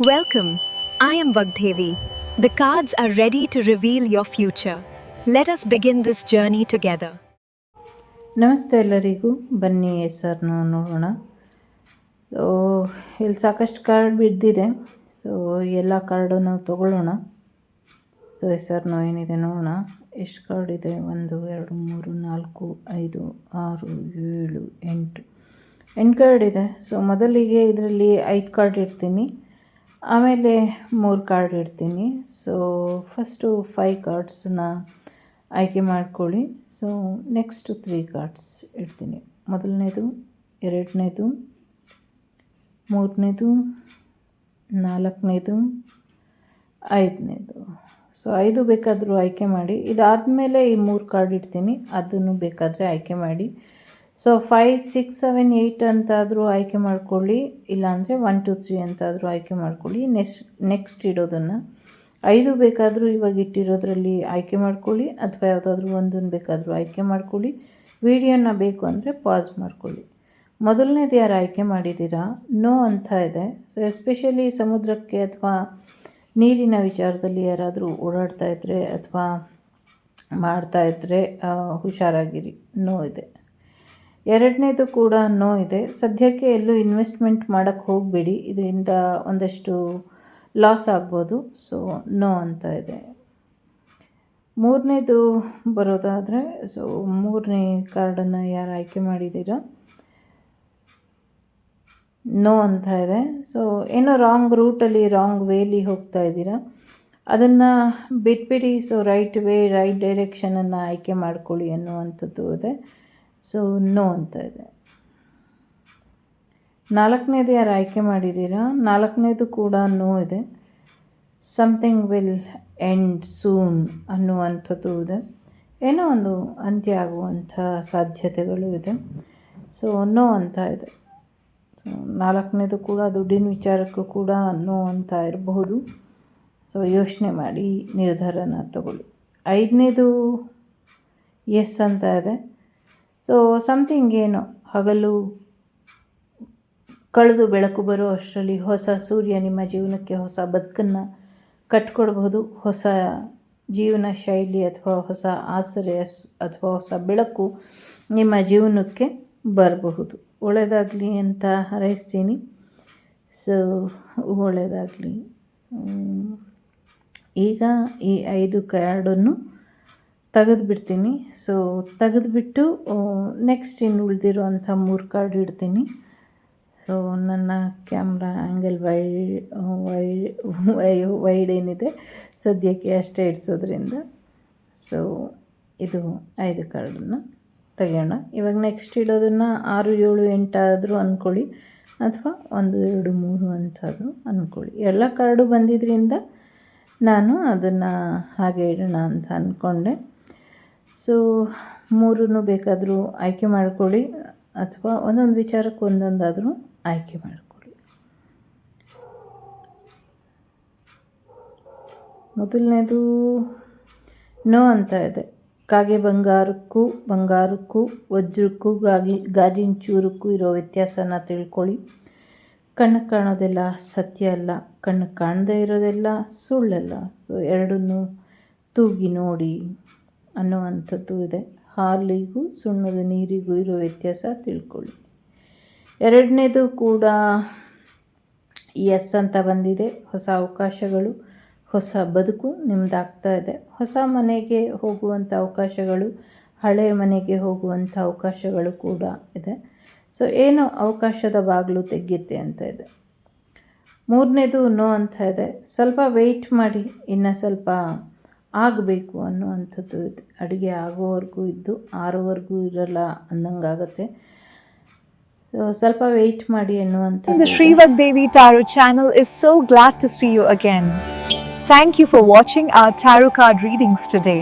Welcome. I am Vagdevi. The cards are ready to reveal your future. Let us begin this journey together. ನಮಸ್ತೆ ಎಲ್ಲರಿಗೂ. ಬನ್ನಿ ಹೆಸರನ್ನು ನೋಡೋಣ. So ಇಲ್ಲಿ ಸಾಕಷ್ಟು ಕಾರ್ಡ್ ಬಿದ್ದಿದೆ. ಸೊ ಎಲ್ಲ ಕಾರ್ಡನ್ನು ತಗೊಳ್ಳೋಣ. ಸೊ ಹೆಸರನ್ನು ಏನಿದೆ ನೋಡೋಣ. ಎಷ್ಟು ಕಾರ್ಡ್ ಇದೆ? 1 2 3 4 5 6 7 8 ಕಾರ್ಡ್ ಇದೆ. ಸೊ ಮೊದಲಿಗೆ ಇದರಲ್ಲಿ 5 ಕಾರ್ಡ್ ಇಡ್ತೀನಿ, ಆಮೇಲೆ 3 ಕಾರ್ಡ್ ಇಡ್ತೀನಿ. ಸೊ ಫಸ್ಟು 5 ಕಾರ್ಡ್ಸನ್ನ ಆಯ್ಕೆ ಮಾಡ್ಕೊಳ್ಳಿ. ಸೊ ನೆಕ್ಸ್ಟು 3 ಕಾರ್ಡ್ಸ್ ಇಡ್ತೀನಿ. ಮೊದಲನೇದು, ಎರಡನೇದು, ಮೂರನೇದು, ನಾಲ್ಕನೇದು, ಐದನೇದು. ಸೊ 5 ಬೇಕಾದರೂ ಆಯ್ಕೆ ಮಾಡಿ. ಇದಾದಮೇಲೆ ಈ 3 ಕಾರ್ಡ್ ಇಡ್ತೀನಿ, ಅದನ್ನು ಬೇಕಾದರೆ ಆಯ್ಕೆ ಮಾಡಿ. ಸೊ 5 6 7 8 ಅಂತಾದರೂ ಆಯ್ಕೆ ಮಾಡ್ಕೊಳ್ಳಿ, ಇಲ್ಲಾಂದರೆ 1 2 3 ಅಂತಾದರೂ ಆಯ್ಕೆ ಮಾಡ್ಕೊಳ್ಳಿ. ನೆಕ್ಸ್ಟ್ ಇಡೋದನ್ನು 5 ಬೇಕಾದರೂ ಇವಾಗ ಇಟ್ಟಿರೋದ್ರಲ್ಲಿ ಆಯ್ಕೆ ಮಾಡ್ಕೊಳ್ಳಿ, ಅಥವಾ ಯಾವುದಾದ್ರೂ ಒಂದನ್ನು ಬೇಕಾದರೂ ಆಯ್ಕೆ ಮಾಡ್ಕೊಳ್ಳಿ. ವಿಡಿಯೋನ ಬೇಕು ಅಂದರೆ ಪಾಸ್ ಮಾಡ್ಕೊಳ್ಳಿ. ಮೊದಲನೇದು ಯಾರು ಆಯ್ಕೆ ಮಾಡಿದ್ದೀರಾ, ನೋ ಅಂತ ಇದೆ. ಸೊ ಎಸ್ಪೆಷಲಿ ಸಮುದ್ರಕ್ಕೆ ಅಥವಾ ನೀರಿನ ವಿಚಾರದಲ್ಲಿ ಯಾರಾದರೂ ಓಡಾಡ್ತಾ ಇದ್ದರೆ ಅಥವಾ ಮಾಡ್ತಾಯಿದ್ರೆ ಹುಷಾರಾಗಿರಿ, ನೋ ಇದೆ. ಎರಡನೇದು ಕೂಡ ನೋ ಇದೆ. ಸದ್ಯಕ್ಕೆ ಎಲ್ಲೂ ಇನ್ವೆಸ್ಟ್ಮೆಂಟ್ ಮಾಡೋಕ್ಕೆ ಹೋಗಬೇಡಿ, ಇದರಿಂದ ಒಂದಷ್ಟು ಲಾಸ್ ಆಗ್ಬೋದು. ಸೊ ನೋ ಅಂತ ಇದೆ. ಮೂರನೇದು ಬರೋದಾದರೆ, ಸೊ 3ನೇ ಕಾರ್ಡನ್ನು ಯಾರು ಆಯ್ಕೆ ಮಾಡಿದ್ದೀರಾ, ನೋ ಅಂತ ಇದೆ. ಸೊ ಏನೋ ರಾಂಗ್ ರೂಟಲ್ಲಿ, ರಾಂಗ್ ವೇಲಿ ಹೋಗ್ತಾ ಇದ್ದೀರಾ, ಅದನ್ನು ಬಿಟ್ಬಿಡಿ. ಸೊ ರೈಟ್ ವೇ, ರೈಟ್ ಡೈರೆಕ್ಷನನ್ನು ಆಯ್ಕೆ ಮಾಡ್ಕೊಳ್ಳಿ ಅನ್ನುವಂಥದ್ದು ಇದೆ. ಸೊ ನೋ ಅಂತ ಇದೆ. 4ನೇದು ಯಾರು ಆಯ್ಕೆ ಮಾಡಿದ್ದೀರಾ, 4ನೇದು ಕೂಡ ನೋ ಇದೆ. ಸಮಥಿಂಗ್ ವಿಲ್ ಎಂಡ್ ಸೂನ್ ಅನ್ನುವಂಥದ್ದು ಇದೆ. ಏನೋ ಒಂದು ಅಂತ್ಯ ಆಗುವಂಥ ಸಾಧ್ಯತೆಗಳು ಇದೆ. ಸೊ ನೋ ಅಂತ ಇದೆ. ಸೊ 4ನೇದು ಕೂಡ ದುಡ್ಡಿನ ವಿಚಾರಕ್ಕೂ ಕೂಡ ನೋ ಅಂತ ಇರಬಹುದು. ಸೊ ಯೋಚನೆ ಮಾಡಿ ನಿರ್ಧಾರನ ತಗೊಳ್ಳಿ. 5ನೇದು ಎಸ್ ಅಂತ ಇದೆ. ಸೊ ಸಮಥಿಂಗ್ ಏನೋ ಹಗಲು ಕಳೆದು ಬೆಳಕು ಬರೋ ಅಷ್ಟರಲ್ಲಿ ಹೊಸ ಸೂರ್ಯ ನಿಮ್ಮ ಜೀವನಕ್ಕೆ ಹೊಸ ಬದುಕನ್ನು ಕಟ್ಕೊಡ್ಬಹುದು. ಹೊಸ ಜೀವನ ಶೈಲಿ ಅಥವಾ ಹೊಸ ಆಸರೆ ಅಥವಾ ಹೊಸ ಬೆಳಕು ನಿಮ್ಮ ಜೀವನಕ್ಕೆ ಬರಬಹುದು. ಒಳ್ಳೆಯದಾಗಲಿ ಅಂತ ಹಾರೈಸ್ತೀನಿ. ಸೊ ಒಳ್ಳೆಯದಾಗಲಿ. ಈಗ ಈ 5 ಕಾರ್ಡನ್ನು ತೆಗೆದುಬಿಡ್ತೀನಿ. ಸೊ ತೆಗೆದುಬಿಟ್ಟು ನೆಕ್ಸ್ಟ್ ಇನ್ನು ಉಳಿದಿರೋಂಥ 3 ಕಾರ್ಡ್ ಇಡ್ತೀನಿ. ಸೊ ನನ್ನ ಕ್ಯಾಮ್ರಾ ಆ್ಯಂಗಲ್ ವೈಡ್ ಏನಿದೆ ಸದ್ಯಕ್ಕೆ ಅಷ್ಟೇ ಇಡಿಸೋದ್ರಿಂದ. ಸೊ ಇದು 5 ಕಾರ್ಡನ್ನು ತೆಗೆಯೋಣ. ಇವಾಗ ನೆಕ್ಸ್ಟ್ ಇಡೋದನ್ನು 6 7 8 ಆದರೂ ಅಂದ್ಕೊಳ್ಳಿ, ಅಥವಾ 1 2 3 ಅಂತಾದರೂ ಅಂದ್ಕೊಳ್ಳಿ. ಎಲ್ಲ ಕಾರ್ಡು ಬಂದಿದ್ದರಿಂದ ನಾನು ಅದನ್ನು ಹಾಗೆ ಇಡೋಣ ಅಂತ ಅಂದ್ಕೊಂಡೆ. ಸೊ 3 ಬೇಕಾದರೂ ಆಯ್ಕೆ ಮಾಡ್ಕೊಳ್ಳಿ, ಅಥವಾ ಒಂದೊಂದು ವಿಚಾರಕ್ಕೆ ಒಂದೊಂದಾದರೂ ಆಯ್ಕೆ ಮಾಡ್ಕೊಳ್ಳಿ. ಮೊದಲನೇದು ನೋ ಅಂತ ಇದೆ. ಕಾಗೆ ಬಂಗಾರಕ್ಕೂ ವಜ್ರಕ್ಕೂ ಗಾಜಿನ ಚೂರಕ್ಕೂ ಇರೋ ವ್ಯತ್ಯಾಸನ ತಿಳ್ಕೊಳ್ಳಿ. ಕಣ್ಣು ಕಾಣೋದೆಲ್ಲ ಸತ್ಯ ಅಲ್ಲ, ಕಣ್ಣು ಕಾಣದೇ ಇರೋದೆಲ್ಲ ಸುಳ್ಳಲ್ಲ. ಸೊ ಎರಡನ್ನೂ ತೂಗಿ ನೋಡಿ ಅನ್ನುವಂಥದ್ದು ಇದೆ. ಹಾಲಿಗೂ ಸುಣ್ಣದ ನೀರಿಗೂ ಇರೋ ವ್ಯತ್ಯಾಸ ತಿಳ್ಕೊಳ್ಳಿ. 2ನೇದು ಕೂಡ ಎಸ್ ಅಂತ ಬಂದಿದೆ. ಹೊಸ ಅವಕಾಶಗಳು, ಹೊಸ ಬದುಕು ನಿಮ್ಮದಾಗ್ತಾ ಇದೆ. ಹೊಸ ಮನೆಗೆ ಹೋಗುವಂಥ ಅವಕಾಶಗಳು, ಹಳೆಯ ಮನೆಗೆ ಹೋಗುವಂಥ ಅವಕಾಶಗಳು ಕೂಡ ಇದೆ. ಸೊ ಏನೋ ಅವಕಾಶದ ಬಾಗಿಲು ತೆಗೆಯುತ್ತೆ ಅಂತ ಇದೆ. 3ನೇದು ನೋ ಅಂತ ಇದೆ. ಸ್ವಲ್ಪ ವೆಯ್ಟ್ ಮಾಡಿ, ಇನ್ನು ಸ್ವಲ್ಪ ಆಗಬೇಕು ಅನ್ನುವಂಥದ್ದು ಇದೆ. ಅಡುಗೆ ಆಗೋವರೆಗೂ ಇದ್ದು ಆರೋವರೆಗೂ ಇರಲ್ಲ ಅಂದಂಗಾಗುತ್ತೆ. ಸ್ವಲ್ಪ ವೆಯ್ಟ್ ಮಾಡಿ ಅನ್ನುವಂಥದ್ದು. The Sri Vagdevi Tarot channel is so glad to see you again. Thank you for watching our tarot card readings today.